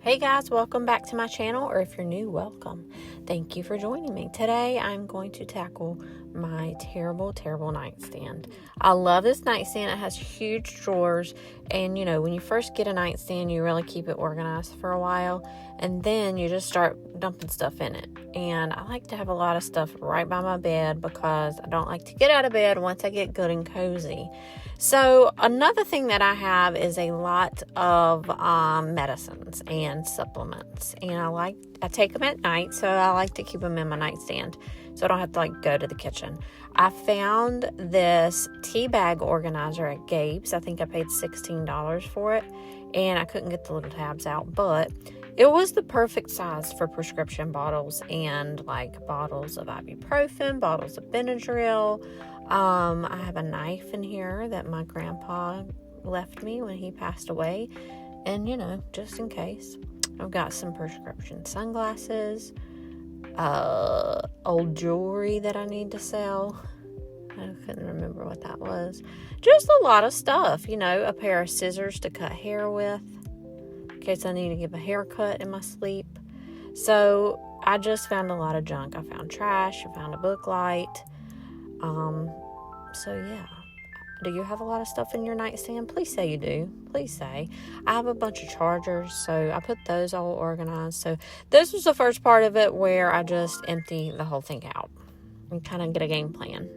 Hey guys, welcome back to my channel, or if you're new, welcome. Thank you for joining me. Today I'm going to tackle my terrible nightstand. I love this nightstand. It has huge drawers, and when you first get a nightstand, you really keep it organized for a while, and then you just start dumping stuff in it. And I like to have a lot of stuff right by my bed because I don't like to get out of bed once I get good and cozy. So another thing that I have is a lot of medicines and supplements, and I take them at night, so I like to keep them in my nightstand so I don't have to go to the kitchen. I found this tea bag organizer at Gabe's. I think I paid $16 for it, and I couldn't get the little tabs out, but it was the perfect size for prescription bottles and bottles of ibuprofen, bottles of Benadryl. I have a knife in here that my grandpa left me when he passed away, and just in case. I've got some prescription sunglasses, old jewelry that I need to sell. I couldn't remember what that was. Just a lot of stuff, a pair of scissors to cut hair with in case I need to give a haircut in my sleep. So I just found a lot of junk. I found trash. I found a book light. So yeah. Do you have a lot of stuff in your nightstand? Please say you do. Please say. I have a bunch of chargers, so I put those all organized. So this was the first part of it where I just empty the whole thing out and kind of get a game plan.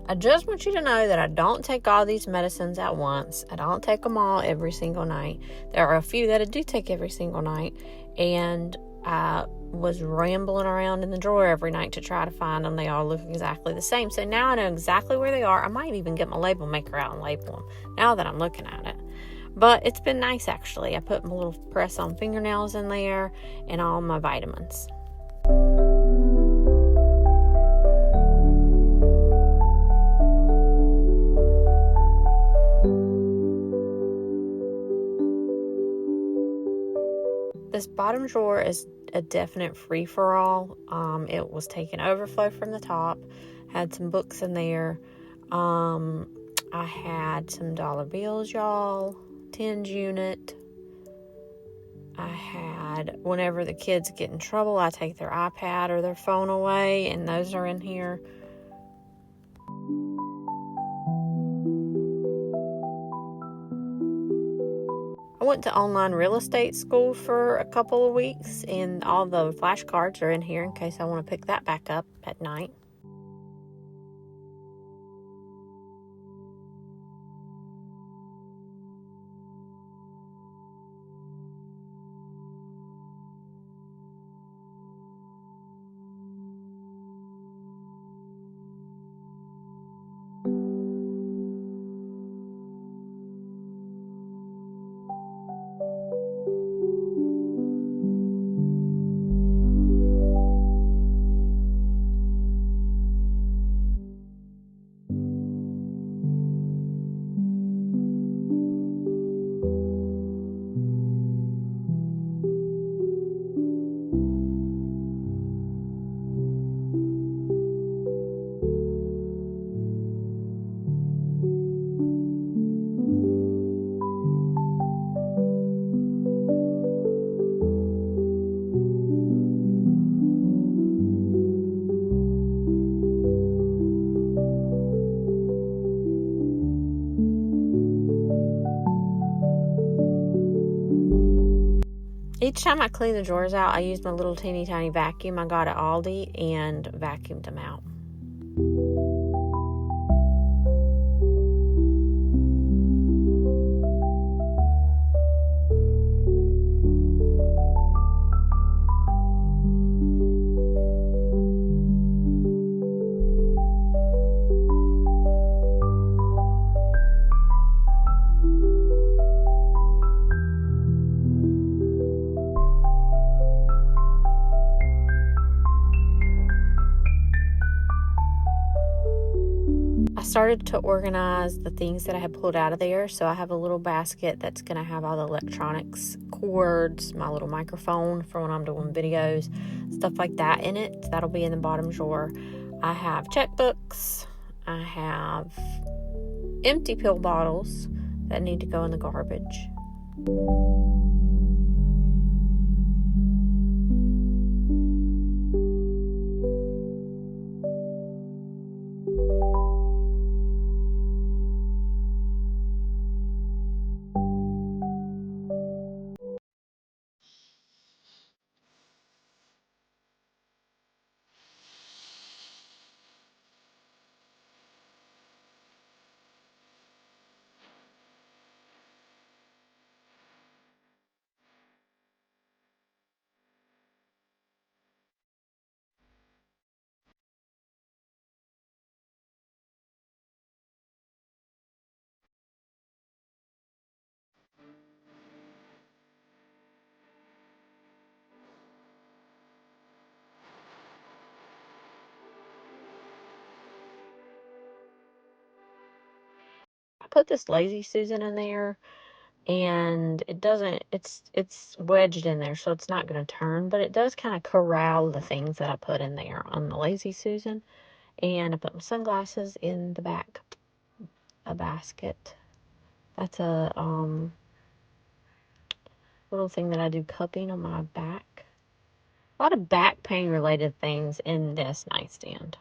I just want you to know that I don't take all these medicines at once. I don't take them all every single night. There are a few that I do take every single night, and I was rambling around in the drawer every night to try to find them. They all look exactly the same. So now I know exactly where they are. I might even get my label maker out and label them now that I'm looking at it. But it's been nice, actually. I put my little press-on fingernails in there and all my vitamins. This bottom drawer is a definite free-for-all. It was taking overflow from the top, had some books in there. I had some dollar bills, y'all, tins unit. I had, whenever the kids get in trouble, I take their iPad or their phone away, and those are in here. I went to online real estate school for a couple of weeks, and all the flashcards are in here in case I want to pick that back up at night. Each time I clean the drawers out, I use my little teeny tiny vacuum I got at Aldi and vacuumed them out. I started to organize the things that I had pulled out of there. So I have a little basket that's going to have all the electronics, cords, my little microphone for when I'm doing videos, stuff like that in it. So that'll be in the bottom drawer. I have checkbooks. I have empty pill bottles that need to go in the garbage. I put this Lazy Susan in there, and it's wedged in there, so it's not going to turn, but it does kind of corral the things that I put in there on the Lazy Susan. And I put my sunglasses in the back, a basket. That's a little thing that I do cupping on my back. A lot of back pain related things in this nightstand.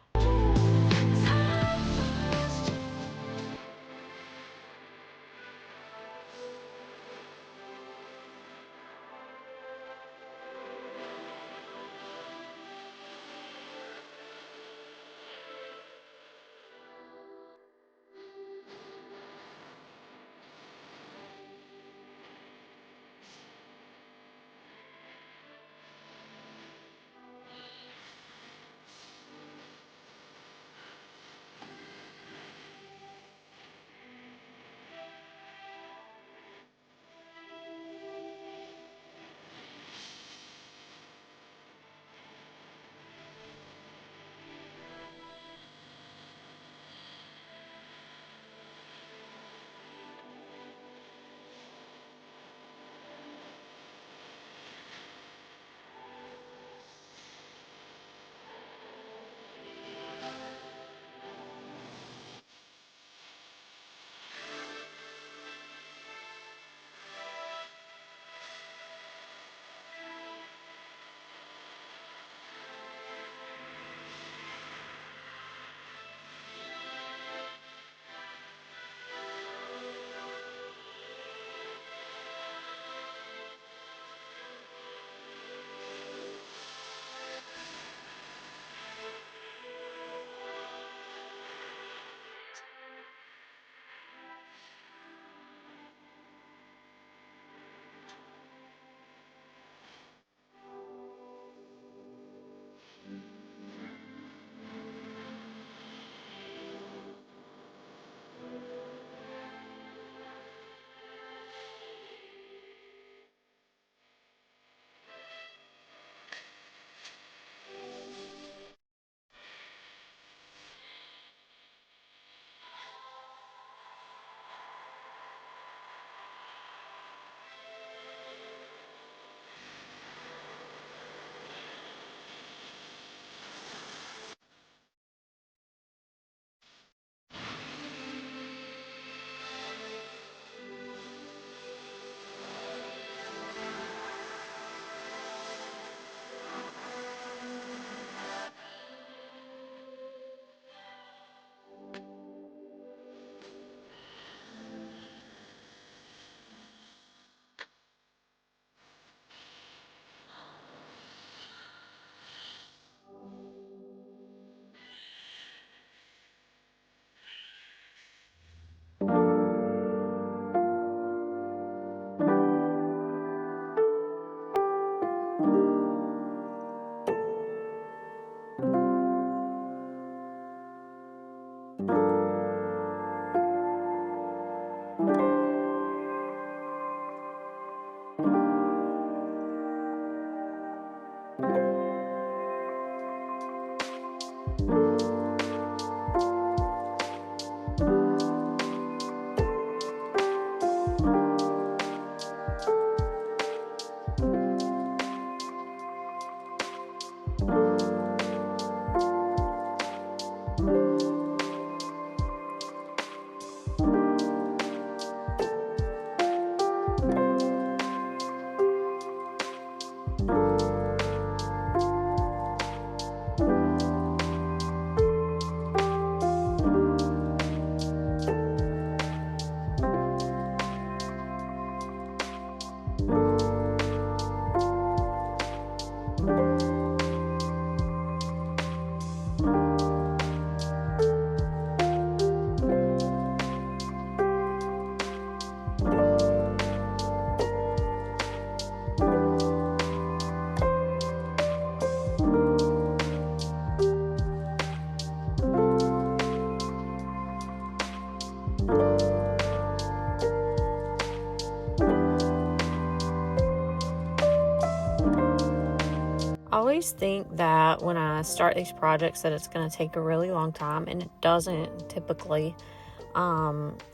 always think that when I start these projects that it's going to take a really long time, and it doesn't typically.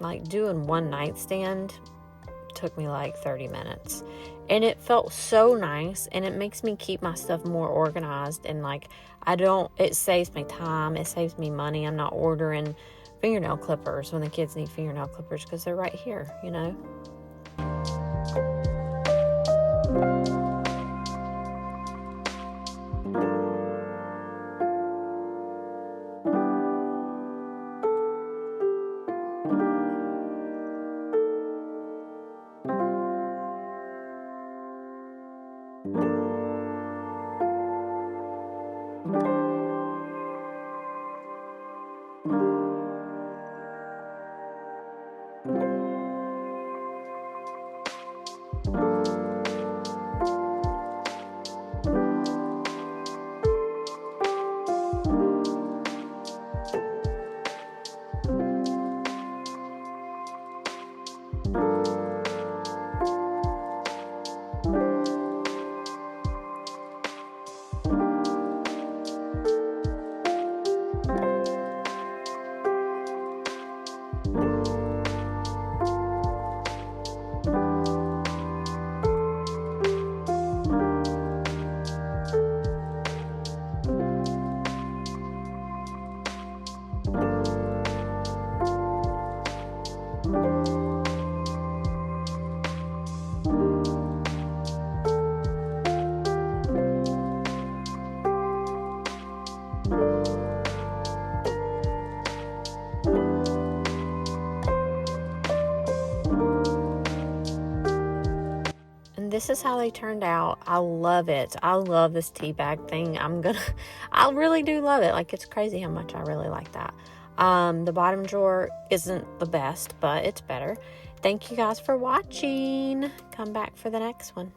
Like doing one nightstand took me like 30 minutes, and it felt so nice, and it makes me keep my stuff more organized, and like it saves me time, it saves me money. I'm not ordering fingernail clippers when the kids need fingernail clippers because they're right here, you know. This is how they turned out. I love it. I love this tea bag thing. I really do love it. Like, it's crazy how much I really like that. The bottom drawer isn't the best, but it's better. Thank you guys for watching. Come back for the next one.